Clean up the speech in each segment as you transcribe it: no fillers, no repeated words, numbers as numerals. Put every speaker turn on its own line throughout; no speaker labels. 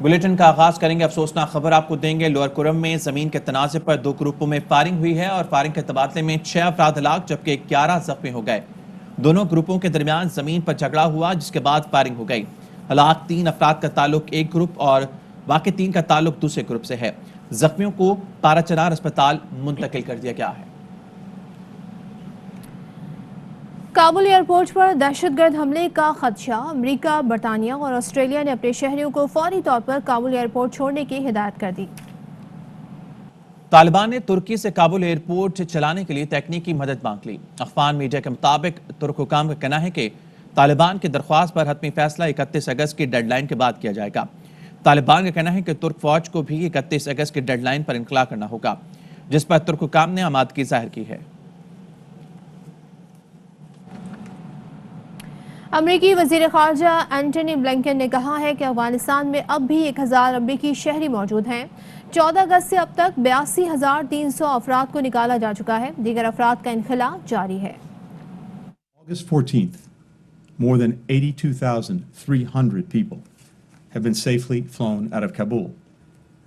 Bulletin کا آغاز کریں گے افسوسناک خبر آپ کو دیں گے۔ لوئر کرم میں زمین کے تنازع پر 2 گروپوں میں فائرنگ ہوئی ہے اور فائرنگ کے تبادلے میں 6 افراد ہلاک جبکہ 11 زخمی ہو گئے۔ دونوں گروپوں کے درمیان زمین پر جھگڑا ہوا جس کے بعد فائرنگ ہو گئی۔ ہلاک 3 افراد کا تعلق ایک گروپ اور باقی 3 کا تعلق دوسرے گروپ سے ہے۔ زخمیوں کو پارا چنار اسپتال منتقل کر دیا گیا ہے۔
کابل ایئرپورٹ پر دہشت گرد حملے کا خدشہ، امریکہ، برطانیہ اور آسٹریلیا نے اپنے شہریوں کو فوری طور پر کابل ایئرپورٹ چھوڑنے کی ہدایت کر دی۔
طالبان نے ترکی سے کابل ایئرپورٹ چلانے کے لیے تکنیکی مدد مانگ لی۔ افغان میڈیا کے مطابق ترک حکام کا کہنا ہے کہ طالبان کی درخواست پر حتمی فیصلہ 31 اگست کی ڈیڈ لائن کے بعد کیا جائے گا۔ طالبان کا کہنا ہے کہ ترک فوج کو بھی 31 اگست کی ڈیڈ لائن پر انخلا کرنا ہوگا، جس پر ترک حکام نے آمادگی ظاہر کی ہے۔
امریکی وزیر خارجہ اینٹونی بلنکن نے کہا ہے کہ افغانستان میں اب بھی 1000 امریکی شہری موجود ہیں۔ 14 اگست سے اب تک 82,300 افراد کو نکالا جا چکا ہے، دیگر افراد کا انخلا جاری ہے۔
August 14th, more than 82,300 people have been safely flown out of Kabul.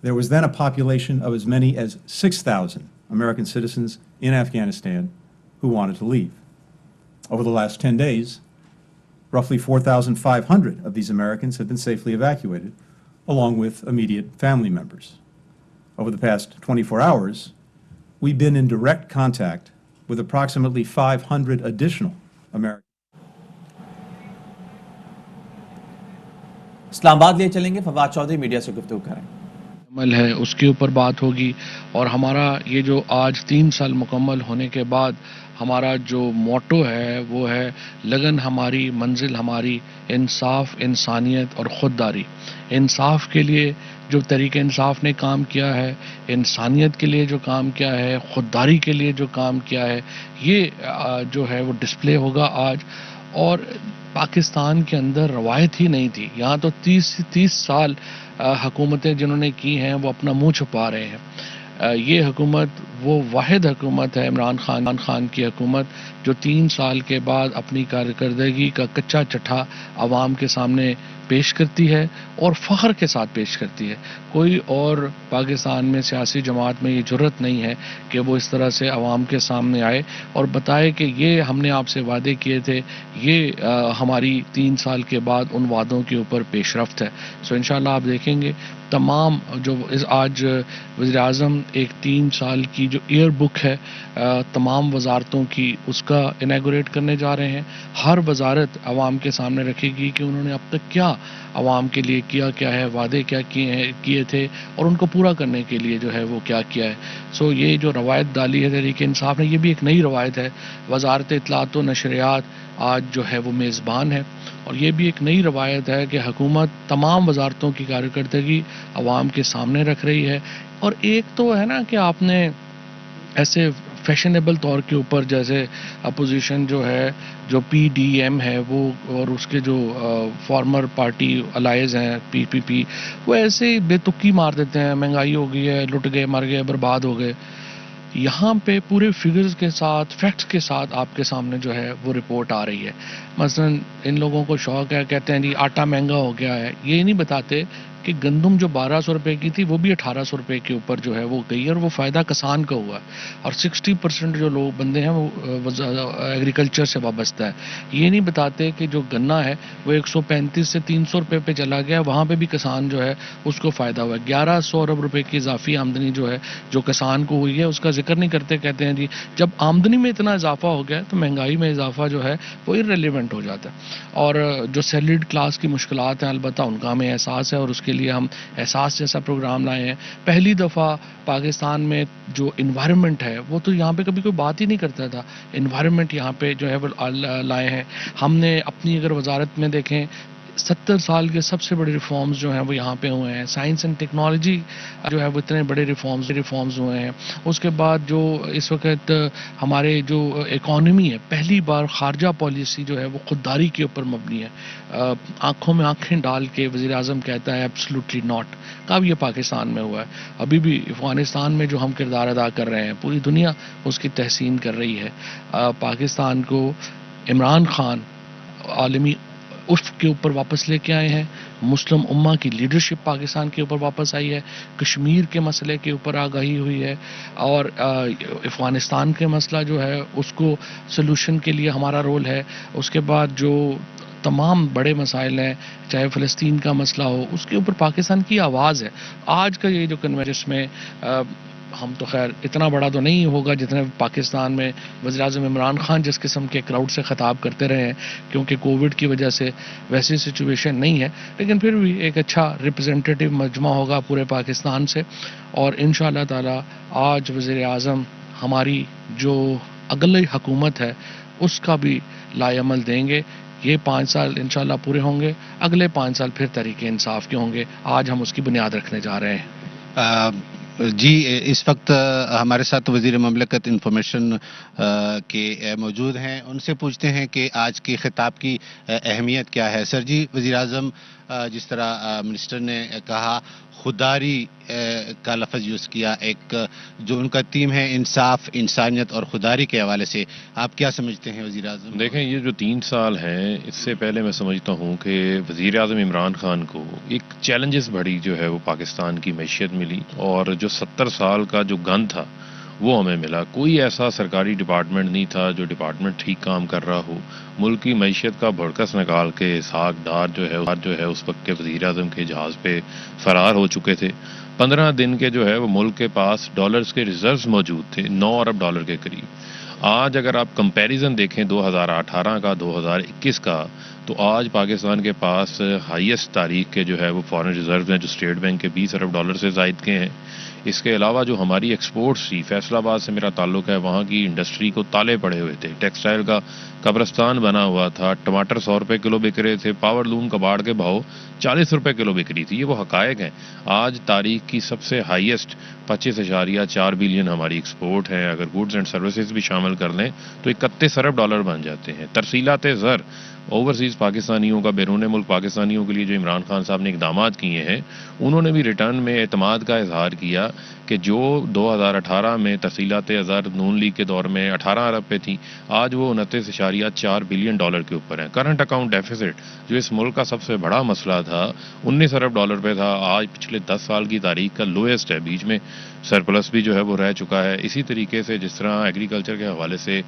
There was then a population of as many as 6,000 American citizens in Afghanistan who wanted to leave. Over the last 10 days, roughly 4,500 of these Americans have been safely evacuated, along with immediate family members. Over the past 24 hours, we've been in direct contact with approximately 500 additional Americans.
اسلام آباد لے چلیں گے، Fawad Chaudhry media سے گفتگو کریں۔
عمل ہے اس کے اوپر بات ہوگی، اور ہمارا یہ جو آج 3 سال مکمل ہونے کے بعد ہمارا جو موٹو ہے وہ ہے لگن ہماری، منزل ہماری، انصاف، انسانیت اور خودداری۔ انصاف کے لیے جو طریق انصاف نے کام کیا ہے، انسانیت کے لیے جو کام کیا ہے، خودداری کے لیے جو کام کیا ہے، یہ جو ہے وہ ڈسپلے ہوگا آج۔ اور پاکستان کے اندر روایت ہی نہیں تھی، یہاں تو 30 سال حکومتیں جنہوں نے کی ہیں وہ اپنا منہ چھپا رہے ہیں۔ یہ حکومت وہ واحد حکومت ہے، عمران خان کی حکومت، جو 3 سال کے بعد اپنی کارکردگی کا کچا چٹھا عوام کے سامنے پیش کرتی ہے اور فخر کے ساتھ پیش کرتی ہے۔ کوئی اور پاکستان میں سیاسی جماعت میں یہ جرت نہیں ہے کہ وہ اس طرح سے عوام کے سامنے آئے اور بتائے کہ یہ ہم نے آپ سے وعدے کیے تھے، یہ ہماری 3 سال کے بعد ان وعدوں کے اوپر پیش رفت ہے۔ سو انشاءاللہ آپ دیکھیں گے تمام جو آج وزیر اعظم ایک 3 سال کی جو ایئر بک ہے تمام وزارتوں کی، اس کا انیگوریٹ کرنے جا رہے ہیں۔ ہر وزارت عوام کے سامنے رکھے گی کہ انہوں نے اب تک کیا عوام کے لیے کیا ہے، وعدے کیا کیے تھے اور ان کو پورا کرنے کے لیے جو ہے وہ کیا کیا ہے۔ سو یہ جو روایت ڈالی ہے تحریک انصاف نے، یہ بھی ایک نئی روایت ہے۔ وزارت اطلاعات و نشریات آج جو ہے وہ میزبان ہے، اور یہ بھی ایک نئی روایت ہے کہ حکومت تمام وزارتوں کی کارکردگی عوام کے سامنے رکھ رہی ہے۔ اور ایک تو ہے نا کہ آپ نے ایسے فیشنیبل طور کے اوپر، جیسے اپوزیشن جو ہے، جو پی ڈی ایم ہے وہ، اور اس کے جو فارمر پارٹی الائز ہیں پی پی پی، وہ ایسے ہی بے تکی مار دیتے ہیں، مہنگائی ہو گئی ہے، لٹ گئے، مر گئے، برباد ہو گئے۔ یہاں پہ پورے فگرز کے ساتھ، فیکٹس کے ساتھ آپ کے سامنے جو ہے وہ رپورٹ آ رہی ہے۔ مثلا ان لوگوں کو شوق ہے، کہتے ہیں جی آٹا مہنگا ہو گیا ہے، یہ نہیں بتاتے کہ گندم جو 1200 روپے کی تھی وہ بھی 1800 روپے کے اوپر جو ہے وہ گئی ہے، اور وہ فائدہ کسان کا ہوا ہے۔ اور 60% جو لوگ بندے ہیں وہ ایگریکلچر سے وابستہ ہے۔ یہ نہیں بتاتے کہ جو گنا ہے وہ 135 سے 300 روپے پہ چلا گیا، وہاں پہ بھی کسان جو ہے اس کو فائدہ ہوا ہے۔ 1100 ارب روپے کی اضافی آمدنی جو ہے جو کسان کو ہوئی ہے، اس کا ذکر نہیں کرتے، کہتے ہیں جی جب آمدنی میں اتنا اضافہ ہو گیا تو مہنگائی میں اضافہ جو ہے وہ irrelevant ہو جاتا ہے۔ اور جو سیلریڈ کلاس کی مشکلات ہیں البتہ ان کا ہمیں احساس ہے، اور اس کے لیے ہم احساس جیسا پروگرام لائے ہیں۔ پہلی دفعہ پاکستان میں جو انوائرمنٹ ہے وہ تو یہاں پہ کبھی کوئی بات ہی نہیں کرتا تھا، انوائرمنٹ یہاں پہ جو ہے وہ لائے ہیں ہم نے اپنی۔ اگر وزارت میں دیکھیں 70 سال کے سب سے بڑے ریفارمز جو ہیں وہ یہاں پہ ہوئے ہیں۔ سائنس اینڈ ٹیکنالوجی جو ہے وہ اتنے بڑے ریفارمز ہوئے ہیں۔ اس کے بعد جو اس وقت ہمارے جو اکانومی ہے، پہلی بار خارجہ پالیسی جو ہے وہ خودداری کے اوپر مبنی ہے۔ آنکھوں میں آنکھیں ڈال کے وزیر اعظم کہتا ہے ایبسلوٹلی ناٹ، کب یہ پاکستان میں ہوا ہے؟ ابھی بھی افغانستان میں جو ہم کردار ادا کر رہے ہیں پوری دنیا اس کی تحسین کر رہی ہے۔ پاکستان کو عمران خان عالمی اس کے اوپر واپس لے کے آئے ہیں. مسلم امہ کی لیڈرشپ پاکستان کے اوپر واپس آئی ہے. کشمیر کے مسئلے کے اوپر آگاہی ہوئی ہے, اور افغانستان کے مسئلہ جو ہے اس کو سلوشن کے لیے ہمارا رول ہے. اس کے بعد جو تمام بڑے مسائل ہیں, چاہے فلسطین کا مسئلہ ہو, اس کے اوپر پاکستان کی آواز ہے. آج کا یہ جو کنوینشن میں ہم تو خیر اتنا بڑا تو نہیں ہوگا جتنے پاکستان میں وزیر اعظم عمران خان جس قسم کے کراؤڈ سے خطاب کرتے رہے ہیں, کیونکہ کووڈ کی وجہ سے ویسی سچویشن نہیں ہے, لیکن پھر بھی ایک اچھا ریپرزینٹیٹیو مجمع ہوگا پورے پاکستان سے. اور انشاءاللہ تعالی آج وزیر اعظم ہماری جو اگلی حکومت ہے اس کا بھی لائے عمل دیں گے. یہ 5 سال انشاءاللہ پورے ہوں گے, اگلے 5 سال پھر تحریک انصاف کے ہوں گے. آج ہم اس کی بنیاد رکھنے جا رہے ہیں.
جی, اس وقت ہمارے ساتھ وزیر مملکت انفارمیشن کے موجود ہیں. ان سے پوچھتے ہیں کہ آج کے خطاب کی اہمیت کیا ہے. سر جی, وزیر اعظم جس طرح منسٹر نے کہا خودداری کا لفظ یوز کیا, ایک جو ان کا تھیم ہے انصاف, انسانیت اور خودداری کے حوالے سے, آپ کیا سمجھتے ہیں وزیر اعظم؟
دیکھیں, یہ جو 3 سال ہیں اس سے پہلے میں سمجھتا ہوں کہ وزیر اعظم عمران خان کو ایک چیلنجز بڑی جو ہے وہ پاکستان کی معیشت ملی, اور جو 70 سال کا جو گند تھا وہ ہمیں ملا. کوئی ایسا سرکاری ڈپارٹمنٹ نہیں تھا جو ڈپارٹمنٹ ٹھیک کام کر رہا ہو. ملک کی معیشت کا بھڑکس نکال کے اسحاق ڈار جو ہے اس وقت کے وزیر اعظم کے جہاز پہ فرار ہو چکے تھے. 15 دن کے جو ہے وہ ملک کے پاس ڈالرز کے ریزروز موجود تھے, 9 ارب ڈالر کے قریب. آج اگر آپ کمپیریزن دیکھیں 2018 کا 2021 کا, تو آج پاکستان کے پاس ہائیسٹ تاریخ کے جو ہے وہ فارن ریزروز ہیں جو اسٹیٹ بینک کے 20 ارب ڈالر سے زائد کے ہیں. اس کے علاوہ جو ہماری ایکسپورٹس تھی, فیصل آباد سے میرا تعلق ہے, وہاں کی انڈسٹری کو تالے پڑے ہوئے تھے, ٹیکسٹائل کا قبرستان بنا ہوا تھا. ٹماٹر 100 روپے کلو بک رہے تھے, پاور لوم کباڑ کے بھاؤ 40 روپے کلو بک رہی تھی. یہ وہ حقائق ہیں. آج تاریخ کی سب سے ہائیسٹ 25.4 بلین ہماری ایکسپورٹ ہے. اگر گوڈز اینڈ سروسز بھی شامل کر لیں تو 31 ارب ڈالر بن جاتے ہیں. ترسیلات زر اوورسیز پاکستانیوں کا, بیرون ملک پاکستانیوں کے لیے جو عمران خان صاحب نے اقدامات کیے ہیں, انہوں نے بھی ریٹرن میں اعتماد کا اظہار کیا کہ جو 2018 میں ترسیلات زر نون لیگ کے دور میں 18 ارب پہ تھی, آج وہ 29.4 بلین ڈالر کے اوپر ہیں. کرنٹ اکاؤنٹ ڈیفیسٹ جو اس ملک کا سب سے بڑا مسئلہ تھا 19 ارب ڈالر پہ تھا, آج پچھلے 10 سال کی تاریخ کا لوئسٹ ہے. بیچ میں سرپلس بھی جو ہے وہ رہ چکا ہے. اسی طریقے سے جس طرح ایگریکلچر کے حوالے سے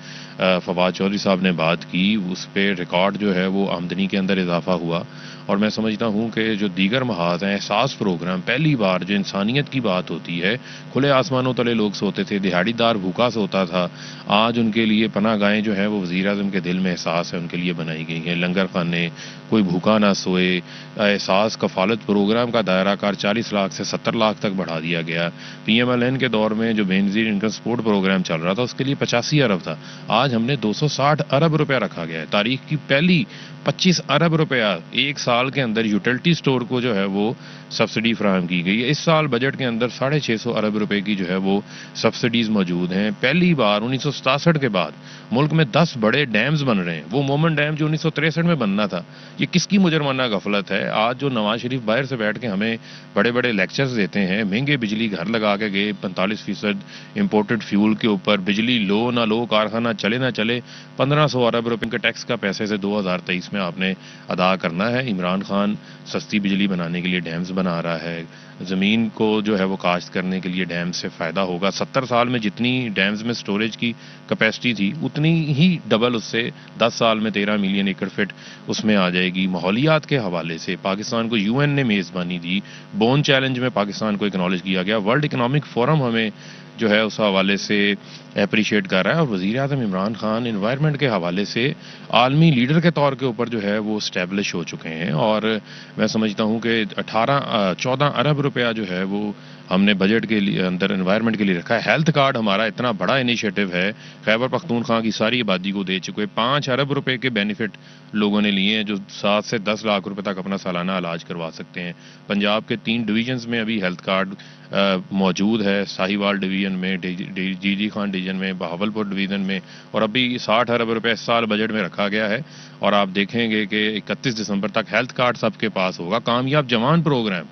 فواد چودھری صاحب نے بات کی, اس پہ ریکارڈ جو ہے وہ آمدنی کے اندر اضافہ ہوا. اور میں سمجھتا ہوں کہ جو دیگر محاذ ہیں, احساس پروگرام, پہلی بار جو انسانیت کی بات ہوتی ہے, کھلے آسمانوں تلے لوگ سوتے تھے, دہاڑی دار بھوکا سوتا تھا, آج ان کے لیے پناہ گاہیں جو ہیں وہ وزیر اعظم کے دل میں احساس ہے ان کے لیے بنائی گئی ہیں. لنگر خانے, کوئی بھوکا نہ سوئے. احساس کفالت پروگرام کا دائرہ کار 40 لاکھ سے 70 لاکھ تک بڑھا دیا گیا. PMLN کے دور میں جو بے نظیر انکم سپورٹ پروگرام چل رہا تھا اس کے لیے 85 ارب تھا, آج ہم نے 260 ارب روپیہ رکھا گیا ہے. تاریخ کی پہلی 25 ارب روپیہ ایک سال کے اندر یوٹیلٹی سٹور کو جو ہے وہ سبسڈی فراہم کی گئی ہے. اس سال بجٹ کے اندر 650 ارب روپے کی جو ہے وہ سبسڈیز موجود ہیں. پہلی بار 1967 کے بعد ملک میں 10 بڑے ڈیمز بن رہے ہیں. وہ مومن ڈیم جو 1963 میں بننا تھا, یہ کس کی مجرمانہ غفلت ہے. آج جو نواز شریف باہر سے بیٹھ کے ہمیں بڑے بڑے لیکچرز دیتے ہیں, مہنگے بجلی گھر لگا کے گئے, 45% امپورٹڈ فیول کے اوپر, بجلی لو نہ لو, کارخانہ چلے نہ چلے, 1500 ارب روپے کے ٹیکس کا پیسے سے 2023 میں آپ نے ادا کرنا ہے. عمران خان سستی بجلی بنانے کے لیے ڈیمز بنا رہا ہے, زمین کو جو ہے وہ کاشت کرنے کے لیے ڈیم سے فائدہ ہوگا. 70 سال میں جتنی ڈیمز میں سٹوریج کی کیپیسٹی تھی اتنی ہی ڈبل اس سے 10 سال میں 13 ملین ایکڑ فٹ اس میں آ جائے گی. ماحولیات کے حوالے سے پاکستان کو UN نے میزبانی دی, بون چیلنج میں پاکستان کو اکنالج کیا گیا, ورلڈ اکنامک فورم ہمیں جو ہے اس حوالے سے اپریشیٹ کر رہا ہے, اور وزیر اعظم عمران خان انوائرمنٹ کے حوالے سے عالمی لیڈر کے طور کے اوپر جو ہے وہ اسٹیبلش ہو چکے ہیں. اور میں سمجھتا ہوں کہ 14 ارب روپیہ جو ہے وہ ہم نے بجٹ کے لیے اندر انوائرمنٹ کے لیے رکھا ہے. ہیلتھ کارڈ ہمارا اتنا بڑا انیشیٹو ہے, خیبر پختونخوا کی ساری آبادی کو دے چکے. 5 ارب روپے کے بینیفٹ لوگوں نے لیے ہیں, جو 7 سے 10 لاکھ روپے تک اپنا سالانہ علاج کروا سکتے ہیں. پنجاب کے 3 ڈویژنز میں ابھی ہیلتھ کارڈ موجود ہے, ساہیوال ڈویژن میں, جی خان ڈویژن میں, بہاولپور ڈویژن میں, اور ابھی 60 ارب روپے اس سال بجٹ میں رکھا گیا ہے. اور آپ دیکھیں گے کہ 31 دسمبر تک ہیلتھ کارڈ سب کے پاس ہوگا. کامیاب جوان پروگرام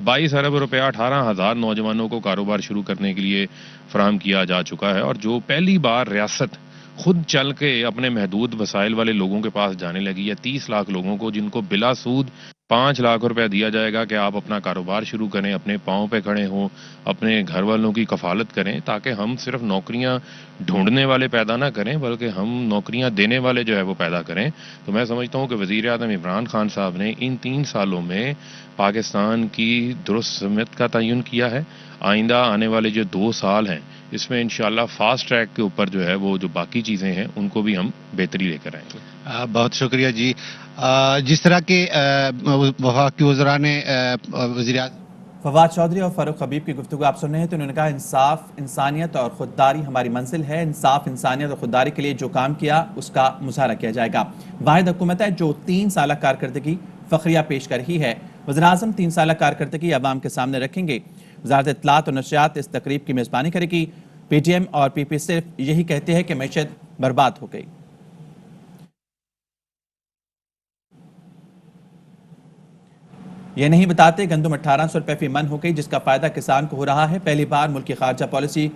22 ارب روپیہ 18,000 نوجوانوں کو کاروبار شروع کرنے کے لیے فراہم کیا جا چکا ہے. اور جو پہلی بار ریاست خود چل کے اپنے محدود وسائل والے لوگوں کے پاس جانے لگی ہے. 30 لاکھ لوگوں کو جن کو بلا سود 5 لاکھ روپے دیا جائے گا کہ آپ اپنا کاروبار شروع کریں, اپنے پاؤں پہ کھڑے ہوں, اپنے گھر والوں کی کفالت کریں, تاکہ ہم صرف نوکریاں ڈھونڈنے والے پیدا نہ کریں بلکہ ہم نوکریاں دینے والے جو ہے وہ پیدا کریں. تو میں سمجھتا ہوں کہ وزیر اعظم عمران خان صاحب نے ان 3 سالوں میں پاکستان کی درست سمت کا تعین کیا ہے. آئندہ آنے والے جو 2 سال ہیں اس میں انشاءاللہ فاسٹ ٹریک کے اوپر جو ہے وہ جو باقی چیزیں ہیں ان کو بھی ہم بہتری لے کر آئیں گے.
بہت شکریہ جی. جس طرح کے وفاقی وزراء نے وزیر اعظم
فواد چودھری اور فاروق حبیب کی گفتگو آپ سن رہے ہیں, تو انہوں نے کہا انصاف, انسانیت اور خودداری ہماری منزل ہے. انصاف, انسانیت اور خودداری کے لیے جو کام کیا اس کا مظاہرہ کیا جائے گا. واحد حکومت ہے جو 3 سالہ کارکردگی فخریہ پیش کر رہی ہے. وزیراعظم 3 سالہ کارکردگی عوام کے سامنے رکھیں گے. وزارت اطلاعات اور نشریات اس تقریب کی میزبانی کرے گی. پی ٹی ایم اور پی پی صرف یہی کہتے ہیں کہ معیشت برباد ہو گئی. یہ نہیں بتاتے گندم 1800 روپے فی من ہو گئی جس کا فائدہ کسان کو ہو رہا ہے. پہلی بار ملک کی خارجہ پالیسی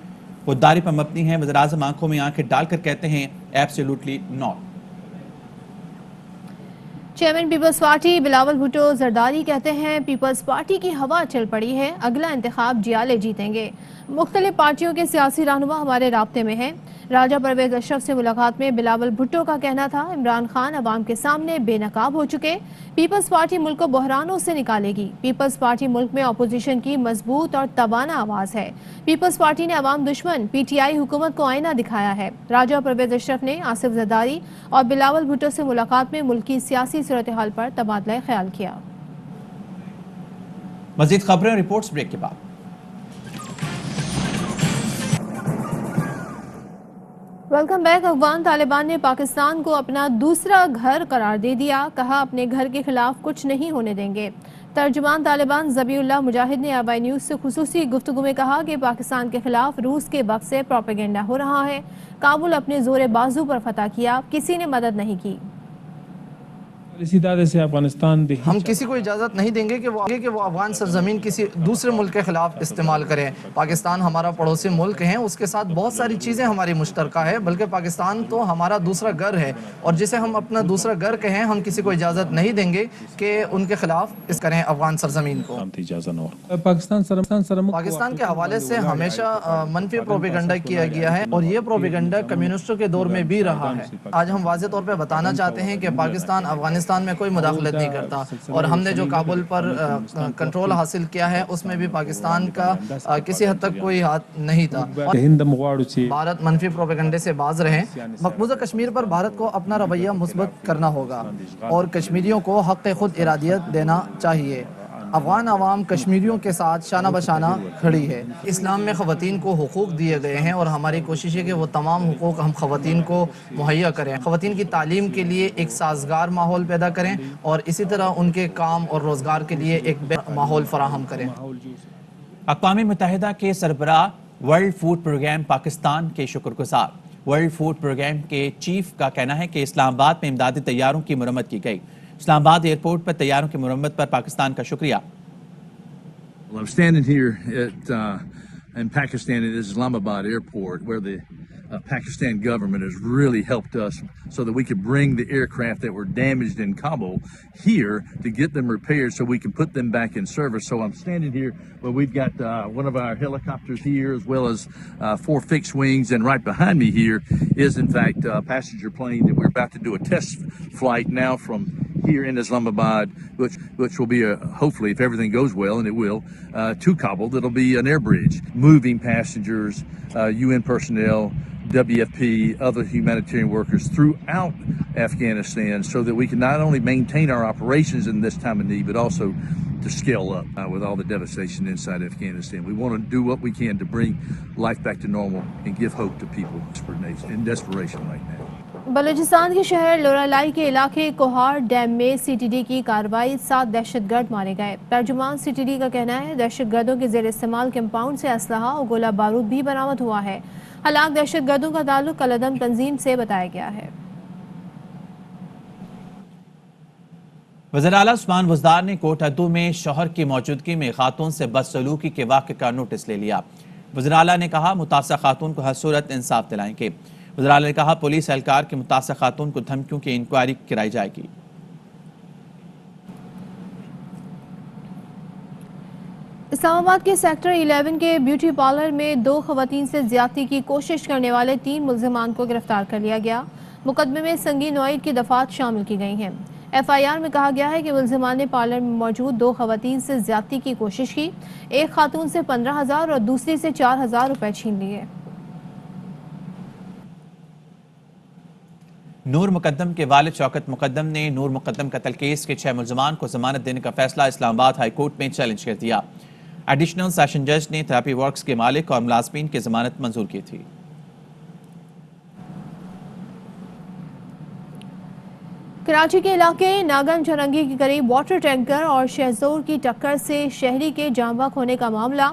خودداری پر مبنی ہے. وزیراعظم آنکھوں میں آنکھیں ڈال کر کہتے ہیں absolutely not.
Chairman Peoples Party Bilawal Bhutto Zardari کہتے ہیں پیپلز پارٹی کی ہوا چل پڑی ہے, اگلا انتخاب جیالے جیتیں گے. مختلف پارٹیوں کے سیاسی رہنما ہمارے رابطے میں ہیں. راجہ پرویز اشرف سے ملاقات میں بلاول بھٹو کا کہنا تھا عمران خان عوام کے سامنے بے نقاب ہو چکے. پیپلز پارٹی ملک کو بحرانوں سے نکالے گی. پیپلز پارٹی ملک میں اپوزیشن کی مضبوط اور توانا آواز ہے. پیپلز پارٹی نے عوام دشمن پی ٹی آئی حکومت کو آئینہ دکھایا ہے. راجہ پرویز اشرف نے آصف زرداری اور بلاول بھٹو سے ملاقات میں ملک کی سیاسی صورتحال پر تبادلہ خیال کیا.
مزید خبریں اور رپورٹس بریک کے بعد.
Welcome back. افغان طالبان نے پاکستان کو اپنا دوسرا گھر قرار دے دیا. کہا اپنے گھر کے خلاف کچھ نہیں ہونے دیں گے. ترجمان طالبان ذبیح اللہ مجاہد نے آئی نیوز سے خصوصی گفتگو میں کہا کہ پاکستان کے خلاف روس کے وقت سے پروپیگنڈا ہو رہا ہے. کابل اپنے زور بازو پر فتح کیا, کسی نے مدد نہیں کی.
ہم کسی کو اجازت نہیں دیں گے کہ وہ افغان سرزمین کسی دوسرے ملک کے خلاف استعمال کریں. پاکستان ہمارا پڑوسی ملک ہے, اس کے ساتھ بہت ساری چیزیں ہماری مشترکہ ہے, بلکہ پاکستان تو ہمارا دوسرا گھر ہے, اور جسے ہم اپنا دوسرا گھر کہیں ہم کسی کو اجازت نہیں دیں گے کہ ان کے خلاف اس کریں افغان سرزمین کو. پاکستان کے حوالے سے ہمیشہ منفی پروپیگنڈا کیا گیا ہے, اور یہ پروپیگنڈا کمیونسٹوں کے دور میں بھی رہا ہے. آج ہم واضح طور پہ بتانا چاہتے ہیں کہ پاکستان افغانستان میں کوئی مداخلت نہیں کرتا, اور ہم نے جو کابل پر کنٹرول حاصل کیا ہے اس میں بھی پاکستان کا کسی حد تک کوئی ہاتھ نہیں تھا. بھارت منفی پروپیگنڈے سے باز رہے. مقبوضہ کشمیر پر بھارت کو اپنا رویہ مثبت کرنا ہوگا اور کشمیریوں کو حق خود ارادیت دینا چاہیے. افغان عوام کشمیریوں کے ساتھ شانہ بشانہ کھڑی ہے. اسلام میں خواتین کو حقوق دیے گئے ہیں, اور ہماری کوشش ہے کہ وہ تمام حقوق ہم خواتین کو مہیا کریں. خواتین کی تعلیم کے لیے ایک سازگار ماحول پیدا کریں, اور اسی طرح ان کے کام اور روزگار کے لیے ایک بہتر ماحول فراہم کریں.
اقوام متحدہ کے سربراہ ورلڈ فوڈ پروگرام پاکستان کے شکر گزار. ورلڈ فوڈ پروگرام کے چیف کا کہنا ہے کہ اسلام آباد میں امدادی طیاروں کی مرمت کی گئی. اسلام آباد ایئرپورٹ پر طیاروں کی مرمت پر پاکستان کا شکریہ.
Well, I'm standing here in Pakistan at Islamabad airport where the Pakistan government has really helped us so that we could bring the aircraft that were damaged in Kabul here to get them repaired so we can put them back in service. So I'm standing here where we've got one of our helicopters here as well as 4 fixed wings, and right behind me here is in fact a passenger plane that we're about to do a test flight now from here in Islamabad, which will be hopefully, if everything goes well, and it will, to Kabul. That'll be an air bridge, moving passengers, UN personnel, WFP, other humanitarian workers throughout Afghanistan, so that we can not only maintain our operations in this time of need, but also to scale up with all the devastation inside Afghanistan. We want to do what we can to bring life back to normal and give hope to people in desperation right now.
Balochistan کے شہر لورالائی کے علاقے Kohat dam میں C T D کی کارروائی 7 دہشت گرد مارے گئے. ترجمان سی ٹی ڈی کا کہنا ہے دہشت گردوں کے زیر استعمال کمپاؤنڈ سے اسلحہ اور گولہ بارود بھی برآمد ہوا ہے. ہلاک دہشت گردوں کا تعلق العدم تنظیم سے بتایا گیا ہے.
وزیر اعلیٰ عثمان بزدار نے کوٹ ادو میں شوہر کی موجودگی میں خاتون سے بدسلوکی کے واقعے کا نوٹس لے لیا. وزیر اعلیٰ نے کہا متاثرہ خاتون کو ہر صورت انصاف دلائیں گے. وزیر اعلیٰ نے کہا پولیس اہلکار کی متاثرہ خاتون کو دھمکیوں کی انکوائری کرائی جائے گی۔
اسلام آباد کے سیکٹر 11 کے بیوٹی پارلر میں 2 خواتین سے زیادتی کی کوشش کرنے والے 3 ملزمان کو گرفتار کر لیا گیا۔ مقدمے میں سنگین نوعیت کی دفعات شامل کی گئی ہیں۔ ایف آئی آر میں کہا گیا ہے کہ ملزمان نے پارلر میں موجود 2 خواتین سے زیادتی کی کوشش کی، ایک خاتون سے 15,000 اور دوسری سے 4,000 روپے چھین لیے۔
نور مقدم کے والد شوکت مقدم نے نور مقدم قتل کیس کے 6 ملزمان کو ضمانت دینے کا فیصلہ اسلام آباد ہائی کورٹ میں چیلنج کر دیا۔ ایڈیشنل سیشن جج نے تھراپی ورکس کے مالک اور ملازمین کی ضمانت منظور کی تھی۔
کراچی کے علاقے ناگن چرنگی کے قریب واٹر ٹینکر اور شہزور کی ٹکر سے شہری کے جاں بحق ہونے کا معاملہ۔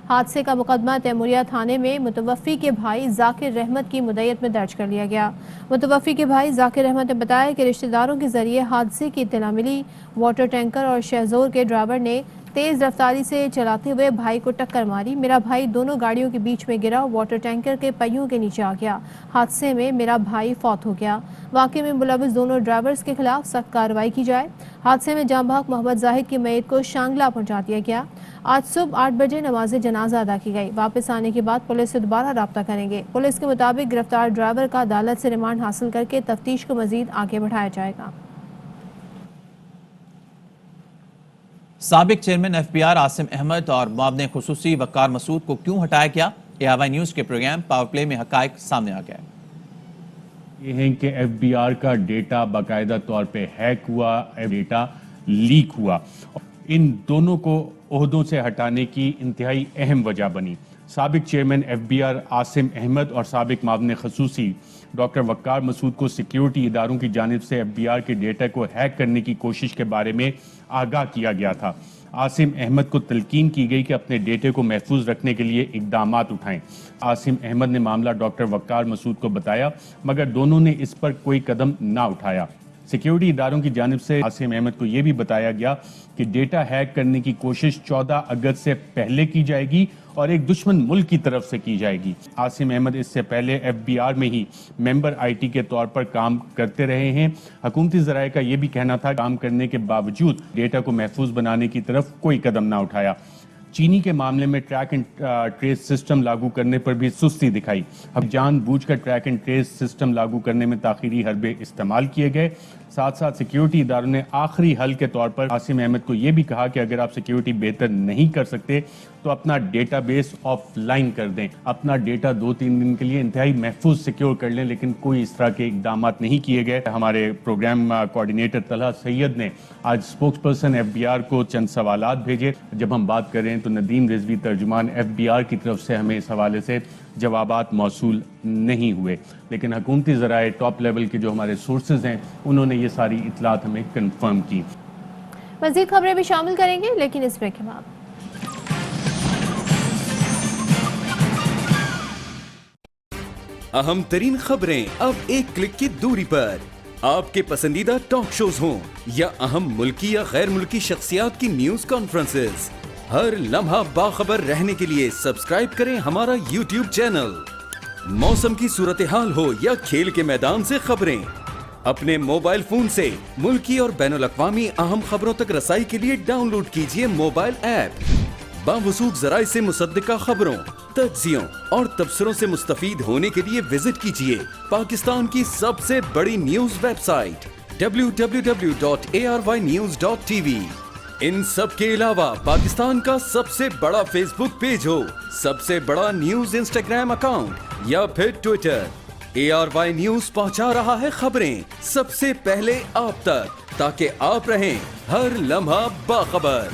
حادثے کا مقدمہ تیموریہ تھانے میں متوفی کے بھائی ذاکر رحمت کی مدعیت میں درج کر لیا گیا۔ متوفی کے بھائی ذاکر رحمت نے بتایا کہ رشتہ داروں کے ذریعے حادثے کی اطلاع ملی۔ واٹر ٹینکر اور شہزور کے ڈرائیور نے تیز رفتاری سے چلاتے ہوئے بھائی کو ٹکر ماری۔ میرا بھائی دونوں گاڑیوں کے بیچ میں گرا، واٹر ٹینکر کے پہیوں کے نیچے آ گیا۔ حادثے میں میرا بھائی فوت ہو گیا۔ واقعے میں ملوث دونوں ڈرائیورز کے خلاف سخت کارروائی کی جائے۔ حادثے میں جاں بحق محمد زاہد کی میت کو شانگلہ پہنچا دیا گیا۔ آج صبح 8 بجے نماز جنازہ ادا کی گئی۔ واپس آنے کے بعد پولیس سے دوبارہ رابطہ کریں گے۔ پولیس کے مطابق گرفتار ڈرائیور کا عدالت سے ریمانڈ حاصل کر کے تفتیش کو مزید آگے بڑھایا جائے گا۔
سابق chairman F B R Asim Ahmed اور معاون خصوصی وقار مسعود کو کیوں ہٹایا گیا؟ ARY نیوز کے پروگرام پاور پلے میں حقائق سامنے آ گئے۔
یہ ہیں کہ ایف بی آر کا ڈیٹا باقاعدہ طور پہ ہیک ہوا، ڈیٹا لیک ہوا۔ ان دونوں کو عہدوں سے ہٹانے کی انتہائی اہم وجہ بنی۔ سابق chairman F B R Asim Ahmed اور سابق معاون خصوصی ڈاکٹر وقار مسعود کو سیکیورٹی اداروں کی جانب سے ایف بی آر کے ڈیٹا کو ہیک کرنے کی کوشش کے بارے میں آگاہ کیا گیا تھا۔ عاصم احمد کو تلقین کی گئی کہ اپنے ڈیٹے کو محفوظ رکھنے کے لیے اقدامات اٹھائیں۔ عاصم احمد نے معاملہ ڈاکٹر وقار مسعود کو بتایا، مگر دونوں نے اس پر کوئی قدم نہ اٹھایا۔ سیکیورٹی اداروں کی جانب سے عاصم احمد کو یہ بھی بتایا گیا کہ ڈیٹا ہیک کرنے کی کوشش 14 اگست سے پہلے کی جائے گی اور ایک دشمن ملک کی طرف سے کی جائے گی۔ عاصم احمد اس سے پہلے ایف بی آر میں ہی ممبر آئی ٹی کے طور پر کام کرتے رہے ہیں۔ حکومتی ذرائع کا یہ بھی کہنا تھا کہ کام کرنے کے باوجود ڈیٹا کو محفوظ بنانے کی طرف کوئی قدم نہ اٹھایا۔ چینی کے معاملے میں ٹریک اینڈ ٹریس سسٹم لاگو کرنے پر بھی سستی دکھائی۔ اب جان بوجھ کر ٹریک اینڈ ٹریس سسٹم لاگو کرنے میں تاخیری حربے استعمال کیے گئے۔ ساتھ ساتھ سیکیورٹی اداروں نے آخری حل کے طور پر عاصم احمد کو یہ بھی کہا کہ اگر آپ سیکیورٹی بہتر نہیں کر سکتے تو اپنا ڈیٹا بیس آف لائن کر دیں، اپنا ڈیٹا 2-3 دن کے لیے انتہائی محفوظ سیکیور کر لیں، لیکن کوئی اس طرح کے اقدامات نہیں کیے گئے۔ ہمارے پروگرام کوارڈینیٹر طلحہ سید نے آج spokesperson F B R کو چند سوالات بھیجے۔ جب ہم بات کریں تو ندیم رضوی ترجمان ایف بی آر کی طرف سے ہمیں اس حوالے سے جوابات موصول نہیں ہوئے، لیکن حکومتی ذرائع ٹاپ لیول کے جو ہمارے سورسز ہیں انہوں نے یہ ساری اطلاعات ہمیں کنفرم کی۔
مزید خبریں بھی شامل کریں گے، لیکن اس بریک کے بعد
اہم ترین خبریں اب ایک کلک کی دوری پر۔ آپ کے پسندیدہ ٹاک شوز ہوں یا اہم ملکی یا غیر ملکی شخصیات کی نیوز کانفرنسز، ہر لمحہ باخبر رہنے کے لیے سبسکرائب کریں ہمارا یوٹیوب چینل۔ موسم کی صورتحال ہو یا کھیل کے میدان سے خبریں، اپنے موبائل فون سے ملکی اور بین الاقوامی اہم خبروں تک رسائی کے لیے ڈاؤن لوڈ کیجیے موبائل ایپ۔ باوثوق ذرائع سے مصدقہ خبروں، تجزیوں اور تبصروں سے مستفید ہونے کے لیے وزٹ کیجیے پاکستان کی سب سے بڑی نیوز ویب سائٹ www.arYnews.tv۔ ان سب کے علاوہ پاکستان کا سب سے بڑا فیس بک پیج ہو، سب سے بڑا نیوز انسٹاگرام اکاؤنٹ یا پھر ٹویٹر، ARY نیوز پہنچا رہا ہے خبریں سب سے پہلے آپ تک، تاکہ آپ رہیں ہر لمحہ باخبر۔